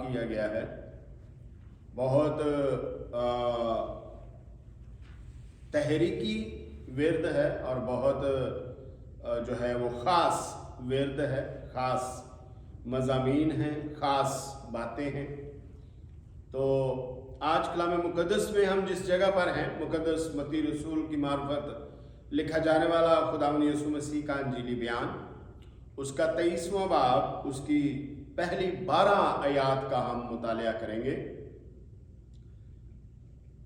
किया गया है। बहुत तहरीकी विरद है और बहुत जो है वो ख़ास विरद है, ख़ास मज़ामीन हैं, ख़ास बातें हैं। तो आज कलाम मुक़द्दस में हम जिस जगह पर हैं, मुक़द्दस मत्ती रसूल की मार्फत लिखा जाने वाला खुदावंद यीशु मसीह का अंजीली बयान, उसका 23वां बाब, उसकी पहली 12 आयात का हम मुतालिया करेंगे।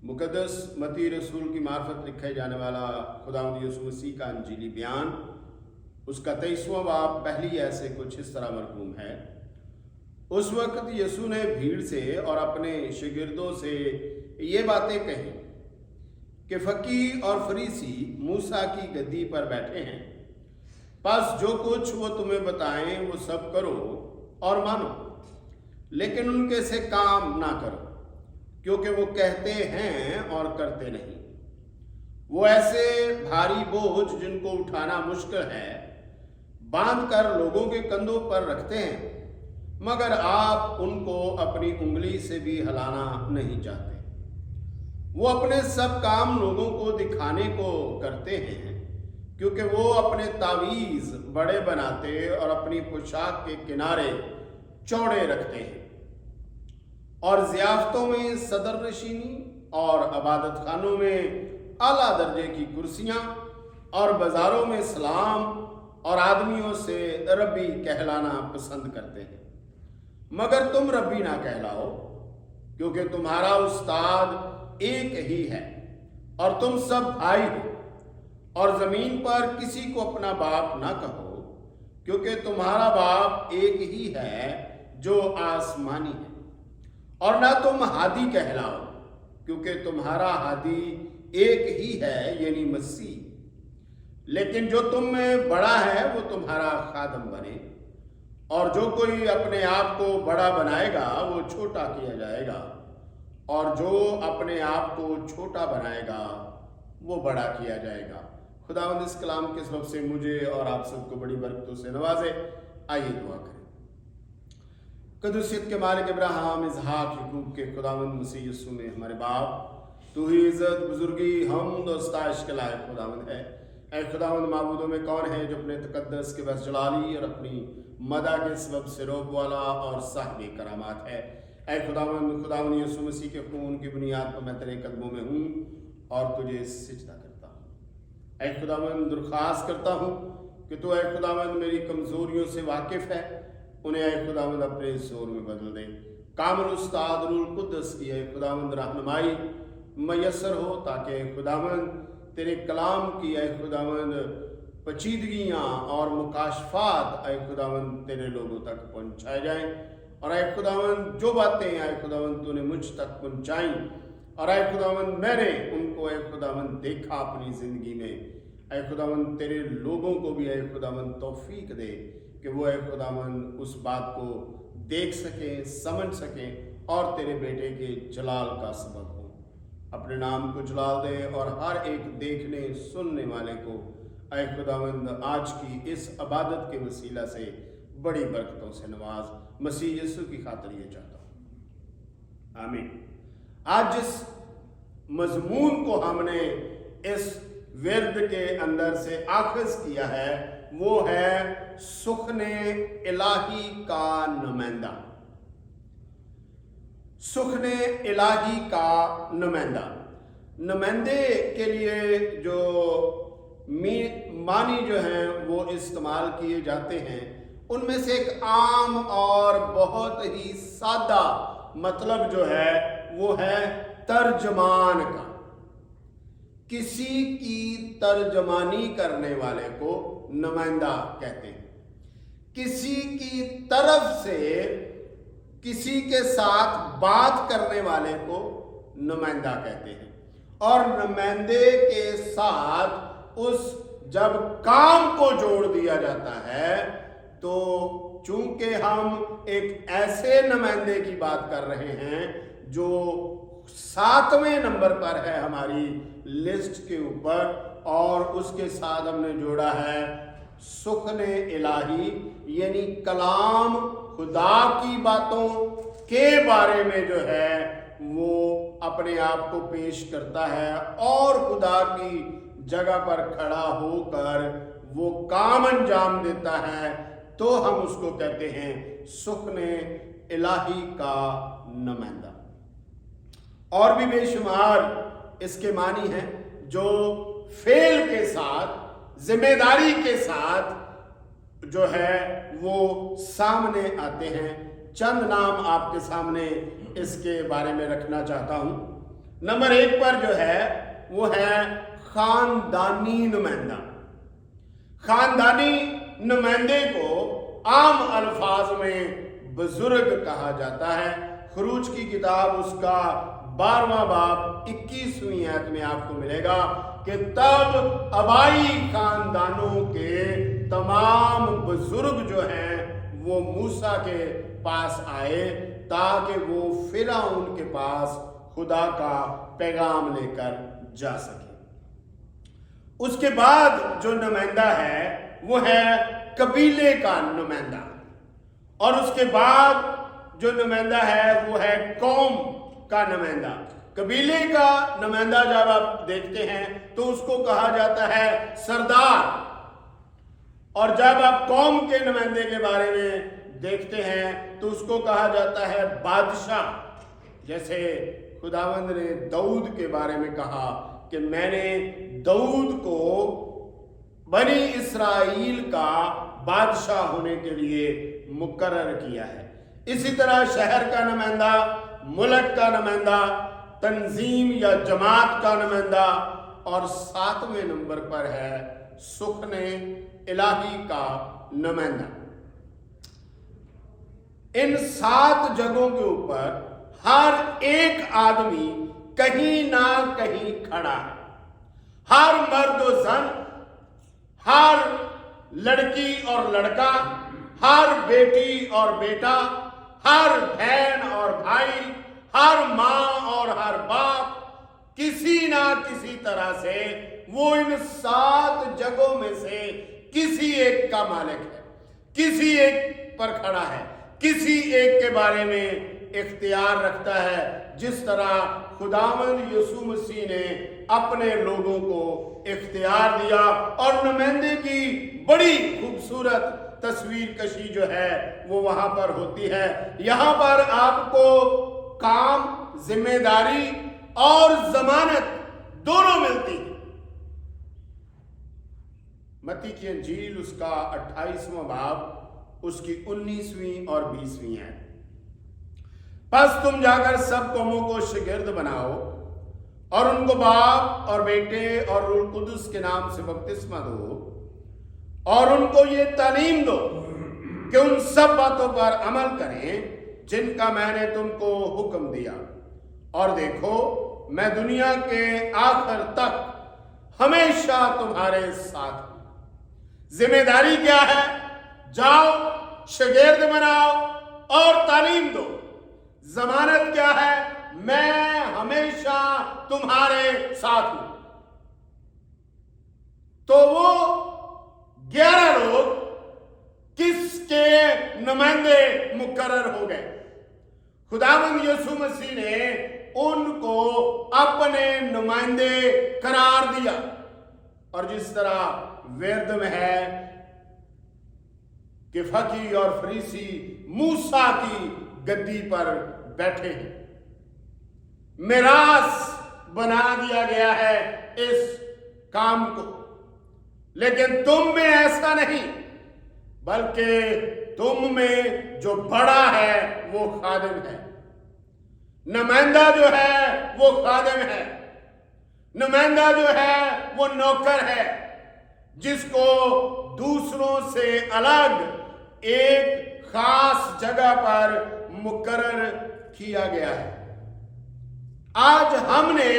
मुक़द्दस मत्ती रसूल की मार्फत लिखे जाने वाला खुदावंद यीशु मसीह का अंजीली बयान, उसका 23वां बाब पहली ऐसे कुछ इस तरह मरकूम है। उस वक्त यीशु ने भीड़ से और अपने शागिर्दों से ये बातें कही कि फकीह और फरीसी मूसा की गद्दी पर बैठे हैं, बस जो कुछ वो तुम्हें बताएं वो सब करो और मानो, लेकिन उनके से काम ना करो, क्योंकि वो कहते हैं और करते नहीं। वो ऐसे भारी बोझ जिनको उठाना मुश्किल है बांध कर लोगों के कंधों पर रखते हैं, मगर आप उनको अपनी उंगली से भी हिलाना नहीं चाहते। वो अपने सब काम लोगों को दिखाने को करते हैं, क्योंकि वो अपने तावीज़ बड़े बनाते और अपनी पोशाक के किनारे चौड़े रखते हैं, और ज़ियाफ़तों में सदर नशीनी और इबादत खानों में आला दर्जे की कुर्सियाँ और बाज़ारों में सलाम और आदमियों से रब्बी कहलाना पसंद करते हैं। मगर तुम रब्बी ना कहलाओ, क्योंकि तुम्हारा उस्ताद एक ही है और तुम सब भाई हो। और ज़मीन पर किसी को अपना बाप ना कहो, क्योंकि तुम्हारा बाप एक ही है जो आसमानी है। और ना तुम हादी कहलाओ, क्योंकि तुम्हारा हादी एक ही है, यानी मसीह। लेकिन जो तुम में बड़ा है वो तुम्हारा खादम बने, और जो कोई अपने आप को बड़ा बनाएगा वो छोटा किया जाएगा, और जो अपने आप को छोटा बनाएगा वो बड़ा किया जाएगा। खुदावंद इस कलाम के सबब से मुझे और आप सबको बड़ी बरकतों से नवाजे। आइए दुआ करें। कदुसियत के मालिक इब्राहिम, इसहाक, याकूब के खुदावंद मसीह यीशु में हमारे बाप, तू ही इज़्ज़त, बुजुर्गी, हमद और स्ताइश के लायक खुदावंद है। ऐ खुदावंद, माबूदों में कौन है जो अपने तकद्दस के बस जलाली और अपनी मदा के सबब से रोब वाला और साहिब करामात है। ऐ खुदावंद यीशु मसीह के खून की बुनियाद पर मैं तेरे कदमों में हूँ और तुझे सिजदा करता हूँ। ऐ खुदावंद, दरख्वास्त करता हूँ कि तू ऐ खुदावंद मेरी कमज़ोरियों से वाकिफ़ है, उन्हें ऐ खुदावंद अपने जोर में बदल दे। कामिल उस्ताद रूल कुद्दस की ऐ खुदावंद रहनुमाई मैसर हो, ताकि ऐ खुदावंद तेरे कलाम की ऐ खुदावंद पचीदगियाँ और मुकाशफात ऐ खुदावंद तेरे लोगों तक पहुँचाए जाएँ। और ऐ खुदावंद जो बातें ऐ खुदावंद तूने मुझ तक पहुँचाई और ऐ खुदावंद मैंने उनको ऐ खुदावंद देखा अपनी ज़िंदगी में, ऐ खुदावंद तेरे लोगों को भी ऐ खुदावंद तौफीक दे कि वो ऐ खुदावंद उस बात को देख सकें, समझ सकें और तेरे बेटे के जलाल का सबब हो। अपने नाम को जलाल दे और हर एक देखने सुनने वाले को ऐ खुदावंद आज की इस इबादत के वसीला से बड़ी बरकतों से नवाज। मसीह यीशु की खातिर ये चाहता हूँ, आमीन। आज जिस मजमून को हमने इस विरद के अंदर से आखिज किया है वो है सुखने इलाही का नुमाइंदा। सुखने इलाही का नुमाइंदा। नुमाइंदे के लिए जो मानी जो हैं वो इस्तेमाल किए जाते हैं, उनमें से एक आम और बहुत ही सादा मतलब जो है वो है तर्जमान का। किसी की तर्जमानी करने वाले को नुमाइंदा कहते हैं। किसी की तरफ से किसी के साथ बात करने वाले को नुमाइंदा कहते हैं। और नुमाइंदे के साथ उस जब काम को जोड़ दिया जाता है तो चूंकि हम एक ऐसे नुमाइंदे की बात कर रहे हैं जो 7वें नंबर पर है हमारी लिस्ट के ऊपर, और उसके साथ हमने जोड़ा है सुखने इलाही यानी कलाम खुदा की बातों के बारे में जो है वो अपने आप को पेश करता है और खुदा की जगह पर खड़ा होकर वो काम अंजाम देता है, तो हम उसको कहते हैं सुखने इलाही का नुमाइंदा। और भी बेशुमार इसके मानी हैं जो फेल के साथ, जिम्मेदारी के साथ जो है वो सामने आते हैं। चंद नाम आपके सामने इसके बारे में रखना चाहता हूं। नंबर 1 पर जो है वो है खानदानी नुमाइंदा। खानदानी नुमाइंदे को आम अल्फाज में बुजुर्ग कहा जाता है। खरूज की किताब उसका 12वां बाब 21वीं आयत में आपको मिलेगा कि तब अबाई खानदानों के तमाम बुजुर्ग जो हैं वो मूसा के पास आए ताकि वो फिरौन के पास खुदा का पैगाम लेकर जा सके। उसके बाद जो नुमाइंदा है वो है कबीले का नुमाइंदा, और उसके बाद जो नुमाइंदा है वो है कौम का नुमाइंदा। कबीले का नुमाइंदा जब आप देखते हैं तो उसको कहा जाता है सरदार, और जब आप कौम के नुमाइंदे के बारे में देखते हैं तो उसको कहा जाता है बादशाह। जैसे खुदावंद ने दाऊद के बारे में कहा कि मैंने दाऊद को बनी इस्राएल का बादशाह होने के लिए मुकर्रर किया है। इसी तरह शहर का नुमाइंदा, मुल्क का नुमाइंदा, तंजीम या जमात का नुमाइंदा, और 7वें नंबर पर है सुखने इलाही का नुमाइंदा। इन 7 जगहों के ऊपर हर एक आदमी कहीं ना कहीं खड़ा है। हर मर्द और जन, हर लड़की और लड़का, हर बेटी और बेटा, हर बहन और भाई, हर माँ और हर बाप, किसी ना किसी तरह से वो इन 7 जगहों में से किसी एक का मालिक है, किसी एक पर खड़ा है, किसी एक के बारे में इख्तियार रखता है। जिस तरह खुदावंद यीशु मसीह ने अपने लोगों को इख्तियार दिया, और नुमाइंदे की बड़ी खूबसूरत तस्वीर कशी जो है वो वहां पर होती है। यहां पर आपको काम, जिम्मेदारी और जमानत दोनों मिलती है। मत्ती की अंजील उसका 28वां बाब उसकी 19वीं और 20वीं है। बस तुम जाकर सब कौमों को शागिर्द बनाओ और उनको बाप और बेटे और रूह कुदस के नाम से बपतिस्मा दो, और उनको ये तालीम दो कि उन सब बातों पर अमल करें जिनका मैंने तुमको हुक्म दिया, और देखो मैं दुनिया के आखिर तक हमेशा तुम्हारे साथ हूं। जिम्मेदारी क्या है? जाओ, शागिर्द बनाओ और तालीम दो। जमानत क्या है? मैं हमेशा तुम्हारे साथ हूं। तो वो 11 लोग किसके नुमाइंदे मुकर्रर हो गए? खुदावंद यीशु मसीह ने उनको अपने नुमाइंदे करार दिया। और जिस तरह वेद में है कि फकीह और फरीसी मूसा की गद्दी पर बैठे हैं, मिरास बना दिया गया है इस काम को, लेकिन तुम में ऐसा नहीं, बल्कि तुम में जो बड़ा है वो खादिम है। नुमाइंदा जो है वो खादिम है। नुमाइंदा जो है वो नौकर है, जिसको दूसरों से अलग एक खास जगह पर मुकर्रर किया गया है। आज हमने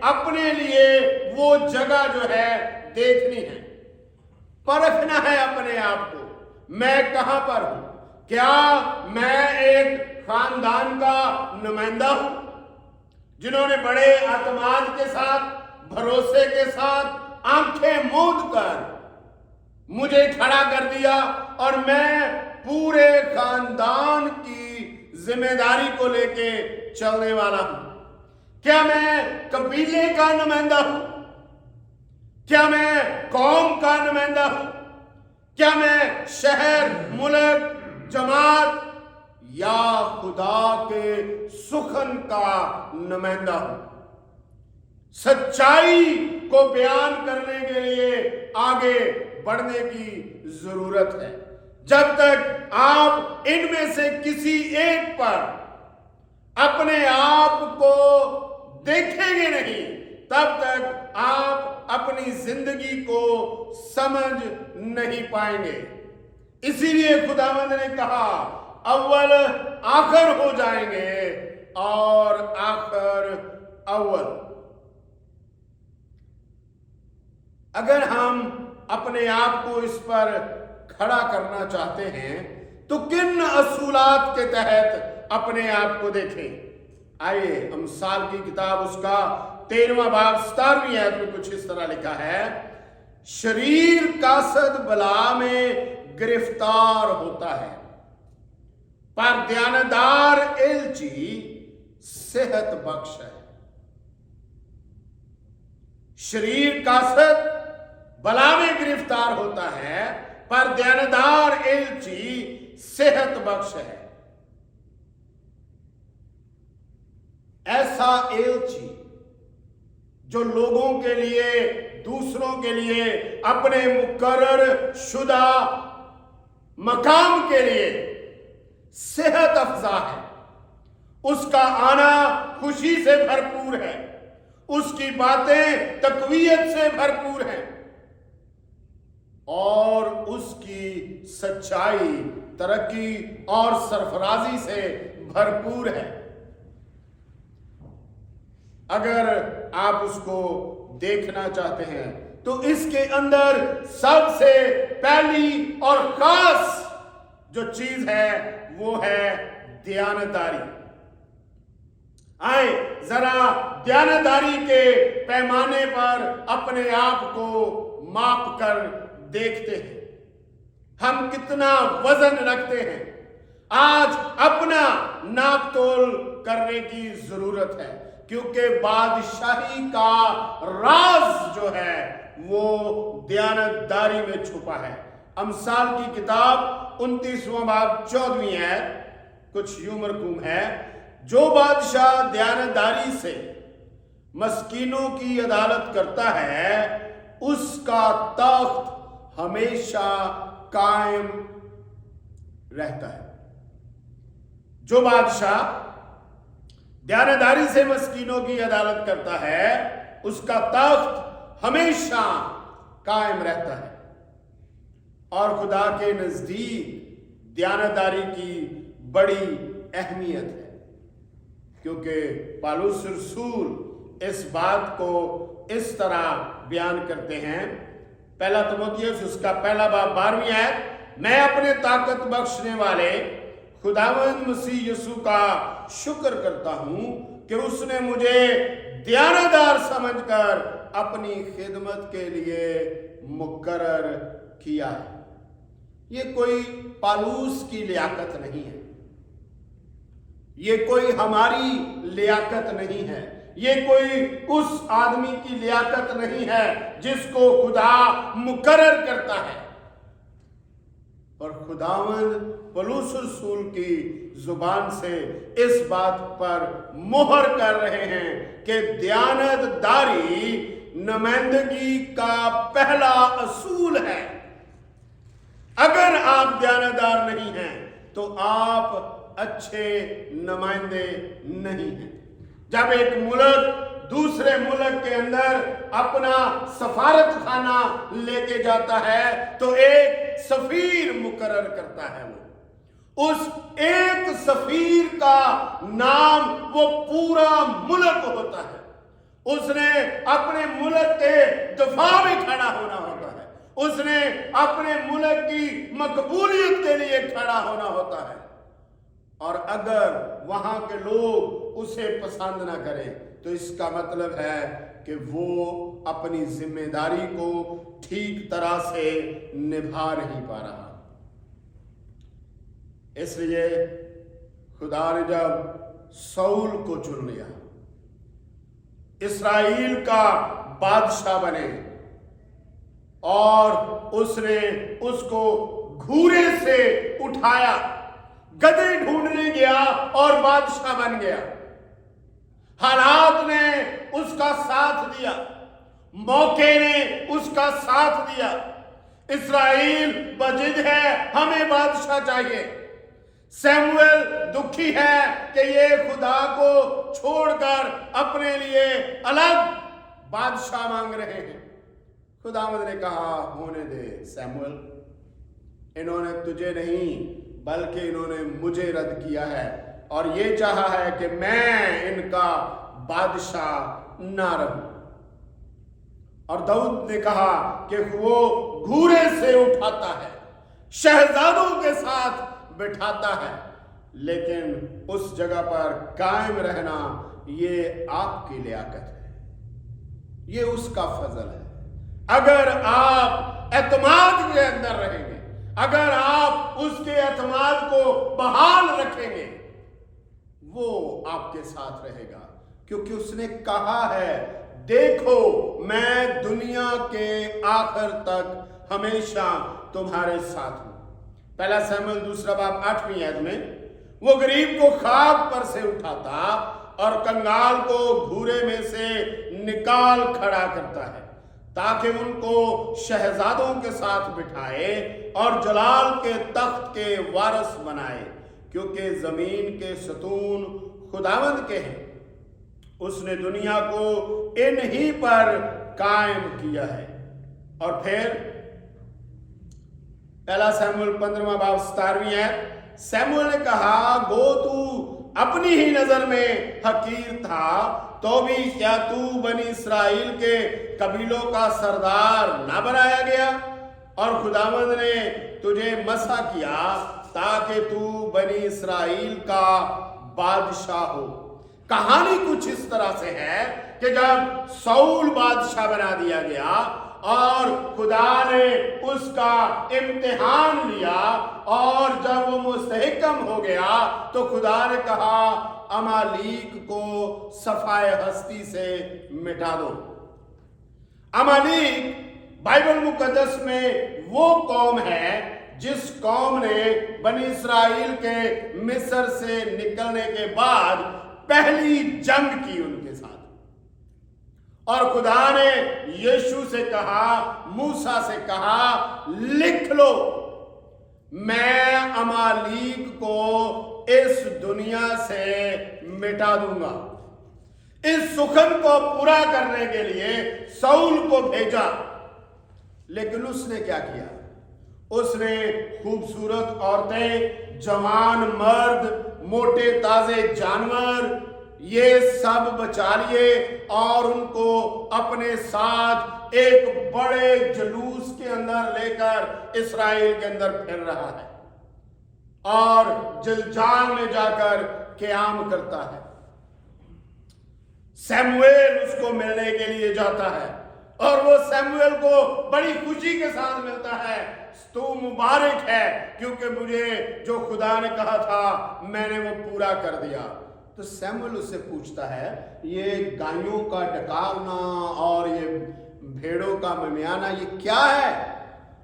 अपने लिए वो जगह जो है देखनी है, परखना है अपने आप को, मैं कहां पर हूं। क्या मैं एक खानदान का नुमाइंदा हूं जिन्होंने बड़े एतमाद के साथ, भरोसे के साथ आंखें मूंद कर मुझे खड़ा कर दिया, और मैं पूरे खानदान की जिम्मेदारी को लेके चलने वाला हूं? क्या मैं कबीले का नुमाइंदा हूं? क्या मैं कौम का नुमाइंदा हूं? क्या मैं शहर, मुल्क, जमात या खुदा के सुखन का नुमाइंदा हूं? सच्चाई को बयान करने के लिए आगे बढ़ने की जरूरत है। जब तक आप इनमें से किसी एक पर अपने आप को देखेंगे नहीं, तब तक आप अपनी जिंदगी को समझ नहीं पाएंगे। इसीलिए खुदावंद ने कहा, अव्वल आखिर हो जाएंगे और आखिर अव्वल। अगर हम अपने आप को इस पर खड़ा करना चाहते हैं तो किन असूलात के तहत अपने आप को देखें? आइए अमसाल की किताब उसका 13वां बाब 17वीं आयत में कुछ इस तरह लिखा है, शरीर कासद बला में गिरफ्तार होता है, पर ध्यानदार एलची सेहत बख्श है। शरीर कासद बला में गिरफ्तार होता है, पर ध्यानदार एलची सेहत बख्श है। ऐसा एलची जो लोगों के लिए, दूसरों के लिए, अपने मुकर्रर शुदा मकाम के लिए सेहत अफजा है। उसका आना खुशी से भरपूर है, उसकी बातें तकवीयत से भरपूर हैं और उसकी सच्चाई, तरक्की और सरफराजी से भरपूर है। अगर आप उसको देखना चाहते हैं तो इसके अंदर सबसे पहली और खास जो चीज है वो है दयानतदारी। आए जरा दयानतदारी के पैमाने पर अपने आप को माप कर देखते हैं, हम कितना वजन रखते हैं। आज अपना नाप तोल करने की जरूरत है, क्योंकि बादशाही का राज जो है वो दयानतदारी में छुपा है। अमसाल की किताब 29वां बाब 14वीं आयत कुछ यूं मरकूम है, जो बादशाह दयानतदारी से मस्कीनों की अदालत करता है उसका तख्त हमेशा कायम रहता है। जो बादशाह दयानतदारी से मस्कीनों की अदालत करता है उसका तख्त हमेशा कायम रहता है। और खुदा के नजदीक दयानतदारी की बड़ी अहमियत है, क्योंकि पौलुस रसूल इस बात को इस तरह बयान करते हैं। पहला तीमुथियुस उसका पहला बाब 12वीं आयत, मैं अपने ताकत बख्शने वाले खुदावंद मसीह यीशु का शुक्र करता हूं कि उसने मुझे दयानतदार समझकर अपनी खिदमत के लिए मुकर्रर किया है। ये कोई पौलुस की लियाकत नहीं है, ये कोई हमारी लियाकत नहीं है, ये कोई उस आदमी की लियाकत नहीं है जिसको खुदा मुकर्रर करता है। और खुदावंद पौलुस रसूल की जुबान से इस बात पर मोहर कर रहे हैं कि दयानतदारी नुमाइंदगी का पहला असूल है। अगर आप दयानतदार नहीं हैं तो आप अच्छे नुमाइंदे नहीं हैं। जब एक मुल्क दूसरे मुल्क के अंदर अपना सफारत खाना लेके जाता है तो एक सफीर मुकर्रर करता है। वो उस एक सफीर का नाम वो पूरा मुल्क होता है। उसने अपने मुल्क के दफा में खड़ा होना होता है, उसने अपने मुल्क की मकबूलियत के लिए खड़ा होना होता है। और अगर वहां के लोग उसे पसंद ना करें तो इसका मतलब है कि वो अपनी जिम्मेदारी को ठीक तरह से निभा नहीं पा रहा। इसलिए खुदा ने जब शाऊल को चुन लिया, इस्राएल का बादशाह बने, और उसने उसको घूरे से उठाया, गदे ढूंढने गया और बादशाह बन गया। हालात ने उसका साथ दिया, मौके ने उसका साथ दिया। इस्राएल बजिद है, हमें बादशाह चाहिए। सैमुएल दुखी है कि ये खुदा को छोड़कर अपने लिए अलग बादशाह मांग रहे हैं। खुदावंद ने कहा, होने दे सैमुएल, इन्होंने तुझे नहीं बल्कि इन्होंने मुझे रद्द किया है, और ये चाहा है कि मैं इनका बादशाह ना रहूं। और दाऊद ने कहा कि वो घूरे से उठाता है, शहजादों के साथ बिठाता है, लेकिन उस जगह पर कायम रहना ये आपकी लियाकत है, ये उसका फजल है। अगर आप एतमाद के अंदर रहेंगे, अगर आप उसके एतमाद को बहाल रखेंगे, वो आपके साथ रहेगा, क्योंकि उसने कहा है, देखो मैं दुनिया के आखिर तक हमेशा तुम्हारे साथ हूं। पहला शमूएल 2 बाब 8वीं आयत में वो गरीब को खाक पर से उठाता और कंगाल को घूरे में से निकाल खड़ा करता है, ताकि उनको शहजादों के साथ बिठाए और जलाल के तख्त के वारिस बनाए, क्योंकि जमीन के सतून खुदावंद के हैं। उसने दुनिया को इन्हीं पर कायम किया है। और फिर पहला शमूएल 15वां बाब 17वीं आयत, शमूएल ने कहा, गो तू अपनी ही नजर में हकीर था, तो भी क्या तू बनी इस्राएल के कबीलों का सरदार ना बनाया गया? और खुदावंद ने तुझे मसा किया ताकि तू बनी इस्राएल का बादशाह हो। कहानी कुछ इस तरह से है कि जब शाऊल बादशाह बना दिया गया और खुदा ने उसका इम्तिहान लिया, और जब वो मुस्तहकम हो गया तो खुदा ने कहा, अमालीक को सफाए हस्ती से मिटा दो। अमालीक बाइबल मुकद्दस में वो कौम है जिस कौम ने बनी इस्राएल के मिस्र से निकलने के बाद पहली जंग की उनके साथ। और खुदा ने यीशु से कहा, मूसा से कहा, लिख लो, मैं अमालीक को इस दुनिया से मिटा दूंगा। इस सुखन को पूरा करने के लिए शाऊल को भेजा, लेकिन उसने क्या किया? उसने खूबसूरत औरतें, जवान मर्द, मोटे ताजे जानवर, ये सब बचा लिए और उनको अपने साथ एक बड़े जुलूस के अंदर लेकर इस्राएल के अंदर फिर रहा है और जिलजाल में जाकर क़याम करता है। शमूएल उसको मिलने के लिए जाता है और वो शमूएल को बड़ी खुशी के साथ मिलता है। तू मुबारक है, क्योंकि मुझे जो खुदा ने कहा था मैंने वो पूरा कर दिया। तो शमूएल उससे पूछता है, ये गायों का डकारना और ये भेड़ों का ममियाना ये क्या है?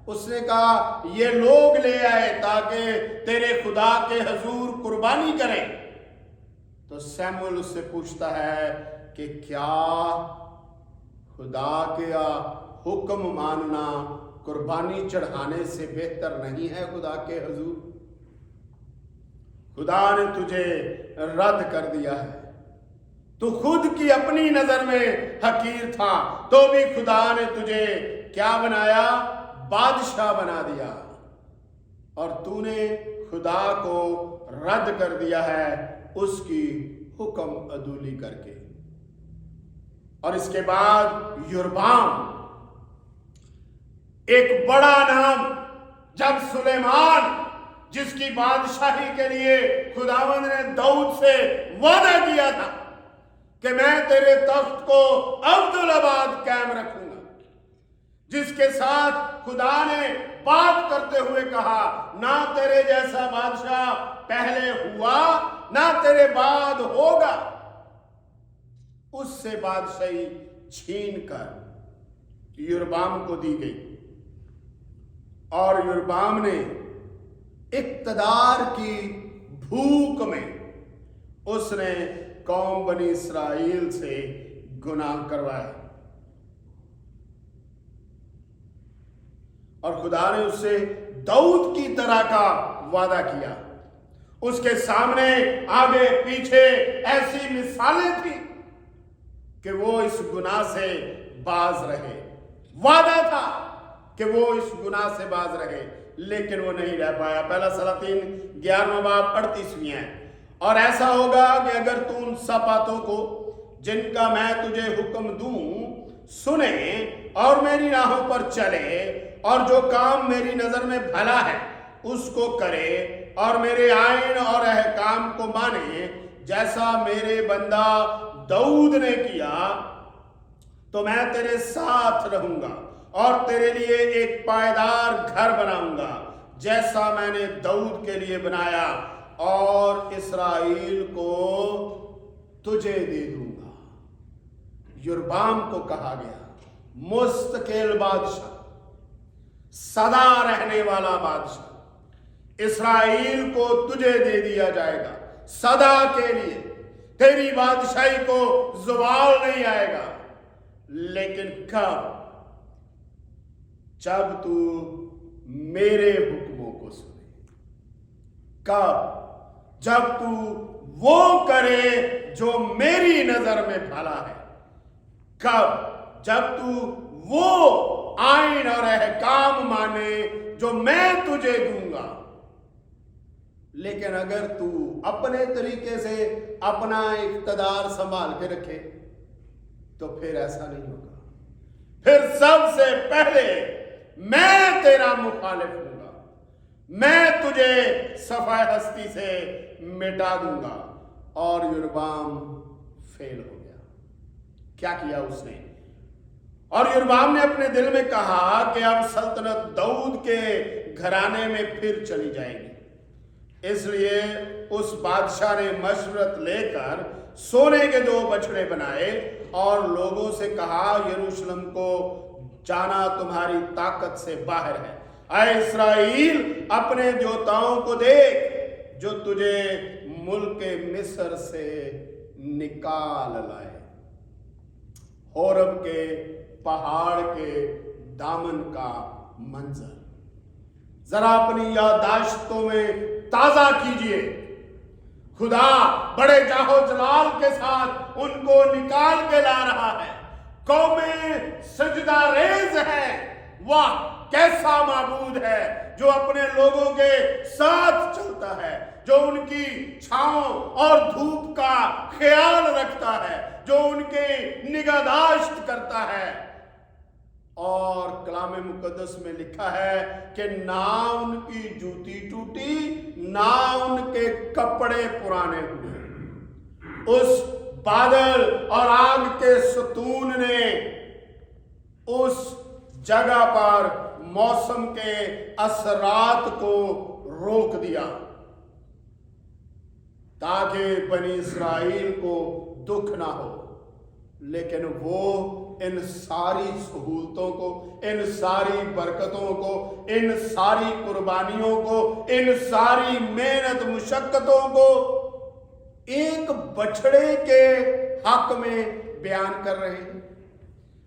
उसने कहा, ये लोग ले आए ताकि तेरे खुदा के हजूर कुर्बानी करें। तो शमूएल उससे पूछता है कि क्या खुदा के हुक्म मानना कुर्बानी चढ़ाने से बेहतर नहीं है खुदा के हजूर? खुदा ने तुझे रद्द कर दिया है। तू खुद की अपनी नजर में हकीर था, तो भी खुदा ने तुझे क्या बनाया? बादशाह बना दिया। और तूने खुदा को रद्द कर दिया है उसकी हुक्म अदूली करके। और इसके बाद योरबाम, एक बड़ा नाम, जब सुलेमान जिसकी बादशाही के लिए खुदावंद ने दाऊद से वादा किया था कि मैं तेरे तख्त को अब्दुल आबाद कायम रखूंगा, जिसके साथ खुदा ने बात करते हुए कहा, ना तेरे जैसा बादशाह पहले हुआ ना तेरे बाद होगा, उससे बादशाही छीन कर यरबाम को दी गई। और यरबाम ने इक्तदार की भूख में उसने कौम बनी इस्राएल से गुनाह करवाया और खुदा ने उससे दाऊद की तरह का वादा किया। उसके सामने आगे पीछे ऐसी मिसालें थी कि वो इस गुनाह से बाज रहे। वादा था कि वो इस गुनाह से बाज रहे, लेकिन वो नहीं रह पाया। पहला सलातीन 11वां बाब 38वीं है। और ऐसा होगा कि अगर तू उन सब बातों को जिनका मैं तुझे हुक्म दूं सुने और मेरी राहों पर चले और जो काम मेरी नजर में भला है उसको करे और मेरे आईन और अहकाम को माने, जैसा मेरे बंदा दाऊद ने किया, तो मैं तेरे साथ रहूंगा और तेरे लिए एक पायदार घर बनाऊंगा, जैसा मैंने दाऊद के लिए बनाया, और इस्राएल को तुझे दे दूंगा। यरबाम को कहा गया मुस्तकिल बादशाह, सदा रहने वाला बादशाह, इस्राएल को तुझे दे दिया जाएगा सदा के लिए। तेरी बादशाही को ज़वाल नहीं आएगा। लेकिन कब? जब तू मेरे हुक्मों को सुने। कब? जब तू वो करे जो मेरी नजर में भला है। कब? जब तू वो आईन और अहकाम माने जो मैं तुझे दूंगा। लेकिन अगर तू अपने तरीके से अपना इक़्तिदार संभाल के रखे तो फिर ऐसा नहीं होगा। फिर सबसे पहले मैं तेरा मुखालिफ हूंगा, मैं तुझे सफाई हस्ती से मिटा दूंगा। और यरबाम फेल हो गया। क्या किया उसने? और यरबाम ने अपने दिल में कहा कि अब सल्तनत दाऊद के घराने में फिर चली जाएगी। इसलिए उस बादशाह ने मशवरत लेकर सोने के 2 बछड़े बनाए और लोगों से कहा, यरूशलेम को जाना तुम्हारी ताकत से बाहर है। ऐ इस्राएल, अपने जोताओं को देख जो तुझे मुल्क मिस्र से निकाल लाए। होरब के पहाड़ के दामन का मंजर जरा अपनी याददाश्तों में ताजा कीजिए। खुदा बड़े जाहो जलाल के साथ उनको निकाल के ला रहा है। कौमें सजदा रेज है। वाह, कैसा माबूद है जो अपने लोगों के साथ चलता है, जो उनकी छांव और धूप का ख्याल रखता है, जो उनके निगाहदाश्त करता है। और कलाम मुकद्दस में लिखा है कि ना उनकी जूती टूटी, ना उनके कपड़े पुराने हुए। उस बादल और आग के सतून ने उस जगह पर मौसम के असरात को रोक दिया ताकि बनी इस्राएल को दुख ना हो। लेकिन वो इन सारी सहूलतों को, इन सारी बरकतों को, इन सारी कुर्बानियों को, इन सारी मेहनत मुशक्कतों को एक बछड़े के हक में बयान कर रहे हैं।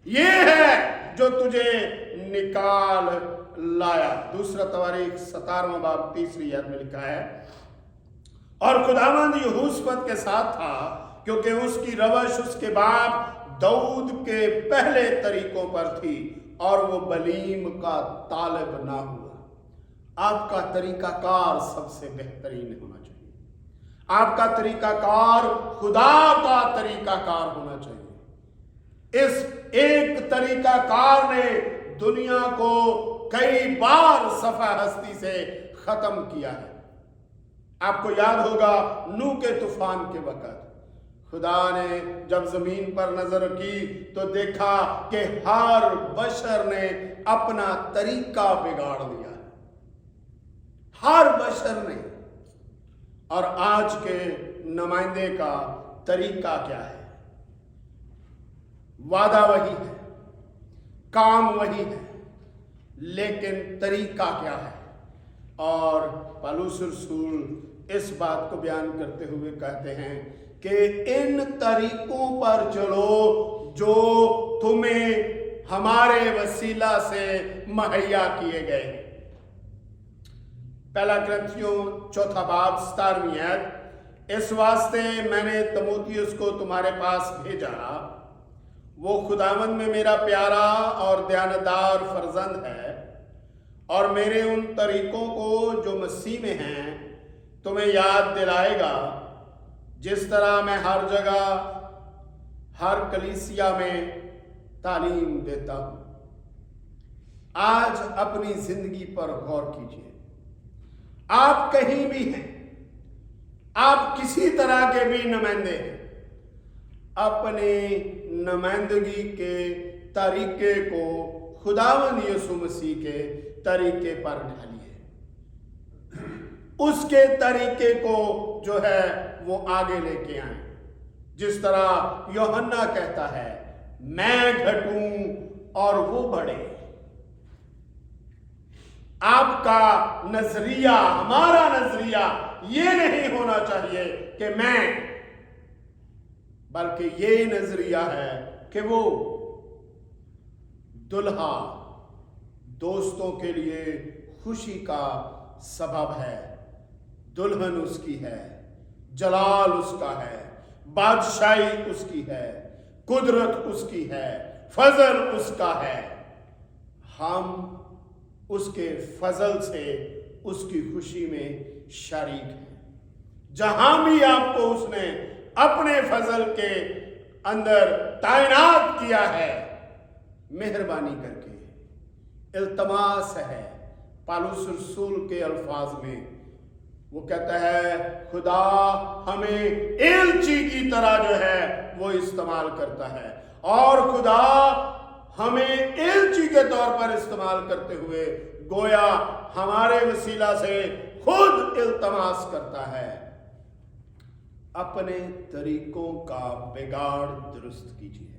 ये है जो तुझे निकाल लाया। दूसरा तवारीख 17वां बाब 3वीं आयत में लिखा है, और खुदावंद यहोशपत के साथ था क्योंकि उसकी रवश उसके बाप दाऊद के पहले तरीकों पर थी और वो बलीम का तालिब ना हुआ। आपका तरीकाकार सबसे बेहतरीन होना चाहिए। आपका तरीकाकार खुदा का तरीकाकार होना चाहिए। इस एक तरीकाकार ने दुनिया को कई बार सफा हस्ती से खत्म किया है। आपको याद होगा नूह के तूफान के वक्त खुदा ने जब जमीन पर नजर की तो देखा कि हर बशर ने अपना तरीका बिगाड़ दिया है, हर बशर ने। और आज के नुमाइंदे का तरीका क्या है? वादा वही है, काम वही है, लेकिन तरीका क्या है? और पौलुस रसूल इस बात को बयान करते हुए कहते हैं कि इन तरीकों पर चलो जो तुम्हें हमारे वसीला से मुहैया किए गए हैं। पहला कुरिन्थियों 4 बाब 17वीं आयत, इस वास्ते मैंने तीमुथियुस को तुम्हारे पास भेजा, वो खुदावंद में मेरा प्यारा और दयानतदार फर्जंद है, और मेरे उन तरीकों को जो मसीह में हैं तुम्हें याद दिलाएगा, जिस तरह मैं हर जगह हर कलीसिया में तालीम देता हूं। आज अपनी जिंदगी पर गौर कीजिए। आप कहीं भी हैं, आप किसी तरह के भी नुमाइंदे हैं, अपने नुमाइंदगी के तरीके को खुदावंद यीशु मसीह के तरीके पर ढालिए। उसके तरीके को जो है वो आगे लेके आए। जिस तरह यूहन्ना कहता है, मैं घटूं और वो बढ़े। आपका नजरिया, हमारा नजरिया ये नहीं होना चाहिए कि मैं, बल्कि ये नजरिया है कि वो दुल्हा दोस्तों के लिए खुशी का सबब है, दुल्हन उसकी है, जलाल उसका है, बादशाही उसकी है, कुदरत उसकी है, फजल उसका है। हम उसके फजल से उसकी खुशी में शरीक हैं। जहां भी आपको उसने अपने फजल के अंदर तैनात किया है, मेहरबानी करके इल्तमास है। पौलुस रसूल के अल्फाज में वो कहता है, खुदा हमें एलची की तरह जो है वो इस्तेमाल करता है, और खुदा हमें एलची के तौर पर इस्तेमाल करते हुए गोया हमारे वसीला से खुद इल्तमास करता है। अपने तरीकों का बिगाड़ दुरुस्त कीजिए।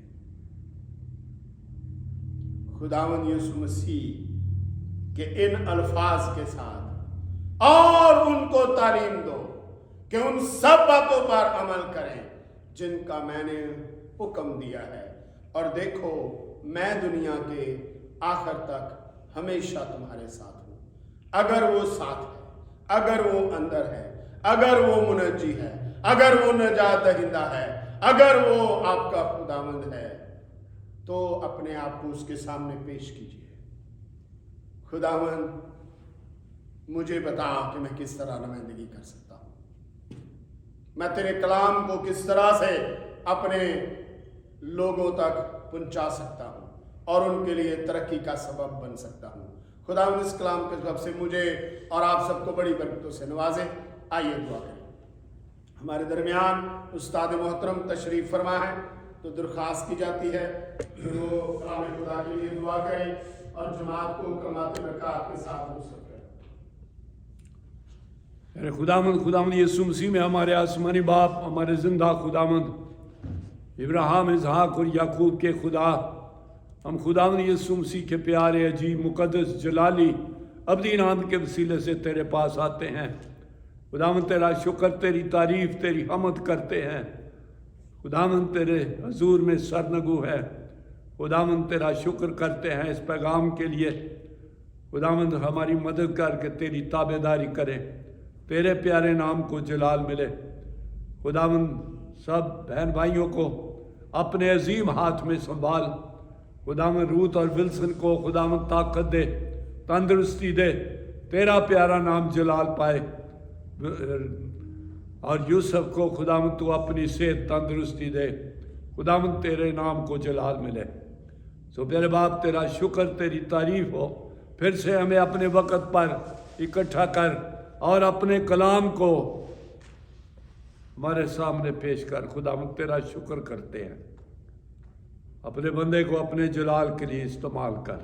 खुदावंद यीशु मसीह के इन अल्फाज के साथ और उनको तालीम दो कि उन सब बातों पर अमल करें जिनका मैंने हुक्म दिया है, और देखो मैं दुनिया के आखिर तक हमेशा तुम्हारे साथ हूं। अगर वो साथ है, अगर वो अंदर है, अगर वो मुनज्जी है, अगर वो नजात दहिंदा है, अगर वो आपका खुदावंद है, तो अपने आप को उसके सामने पेश कीजिए। खुदावंद मुझे बता कि मैं किस तरह नुमाइंदगी कर सकता हूं, मैं तेरे कलाम को किस तरह से अपने लोगों तक पहुंचा सकता हूं और उनके लिए तरक्की का सबब बन सकता हूं। खुदावंद इस कलाम के सबब से मुझे और आप सबको बड़ी बरकतों से नवाजे। आइए दुआ करें। हमारे दरमियान उस्ताद मोहतरम तशरीफ फरमा है, तो दरख्वास्त की जाती है कि वो कलाम खुदा के लिए दुआ करें और जमात को कमाते बरकत के साथ हो सके। खुदामंद यीशु मसीह में हमारे आसमानी बाप, हमारे जिंदा खुदामंद इब्राहिम, इसहाक और याकूब के खुदा, हम खुदावंद यीशु मसीह के प्यारे अजीब मुकद्दस जलाली अब्दी नाम के वसीले से तेरे पास आते हैं। खुदावंद तेरा शुक्र, तेरी तारीफ, तेरी हमद करते हैं। खुदावंद तेरे हजूर में सरनगू है। खुदावंद तेरा शुक्र करते हैं इस पैगाम के लिए। खुदावंद हमारी मदद करके तेरी ताबेदारी करें, तेरे प्यारे नाम को जलाल मिले। खुदावंद सब बहन भाइयों को अपने अजीम हाथ में संभाल। खुदावंद रूथ और विल्सन को खुदावंद ताकत दे, तंदुरुस्ती दे, तेरा प्यारा नाम जलाल पाए। और यूसुफ को खुदावंद तू अपनी सेहत तंदुरुस्ती दे। खुदावंद तेरे नाम को जलाल मिले। सो मेरे बाप तेरा शुक्र, तेरी तारीफ हो। फिर से हमें अपने वक़्त पर इकट्ठा कर और अपने कलाम को ہمارے سامنے پیش کر۔ خدا ہم تیرا شکر کرتے ہیں، اپنے بندے کو اپنے جلال کے لیے استعمال کر۔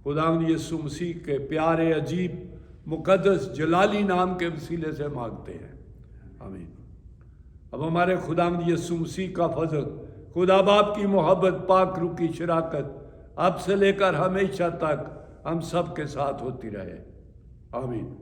خداوند یسوع مسیح کے پیارے عجیب مقدس جلالی نام کے وسیلے سے مانگتے ہیں، آمین۔ اب ہمارے خداوند یسوع مسیح کا فضل، خدا باپ کی محبت، پاک روح کی شراکت اب سے لے کر ہمیشہ تک ہم سب کے ساتھ ہوتی رہے، آمین۔